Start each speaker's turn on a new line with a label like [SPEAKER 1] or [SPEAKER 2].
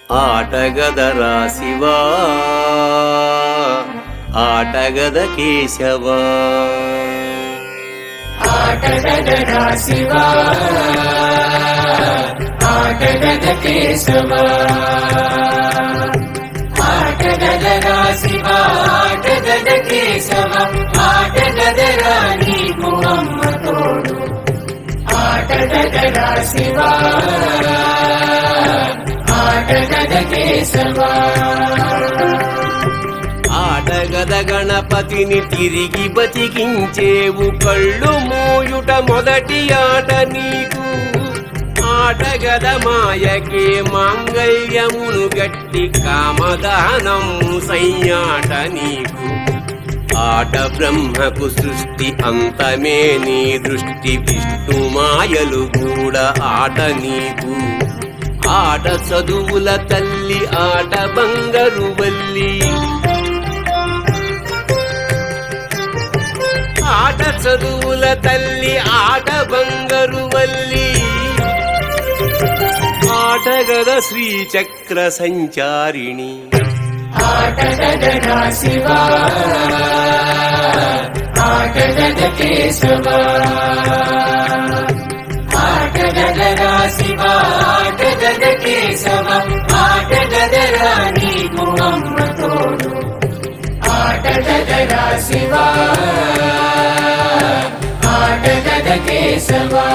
[SPEAKER 1] ఆటగదరా శివా ఆటగద కేశవా
[SPEAKER 2] ఆటగదరా శివా ఆటగద కేశవా ఆటగదరా శివా ఆటగద కేశవా ఆటగదరా నీకు అమ్మ తోడు ఆటగదరా శివా ఆటగద కేశవా
[SPEAKER 1] ఆటగద గణపతిని తిరిగి బతికించేవు కళ్ళు మోయుట మొదటి ఆట నీకు ఆటగద మాయకే మాంగళ్యమును గట్టి కామదానము సయ్యాట నీకు ఆట బ్రహ్మకు సృష్టి అంతమే నీ దృష్టి విష్ణు మాయలు కూడా ఆట నీకు ఆట చదువుల తల్లి ఆట బంగారు వల్లి ఆట చదువుల తల్లి ఆట బంగారు వల్లి ఆటగద శ్రీచక్ర సంచారిణి
[SPEAKER 2] ఆటగదరా శివా ఆటగద కేశవా ఆటగదరా శివా ఆటగద కేశవా ఆటగదరా నీకు అమ్మ తోడు ఆటగదరా శివా ఆటగద కేశవా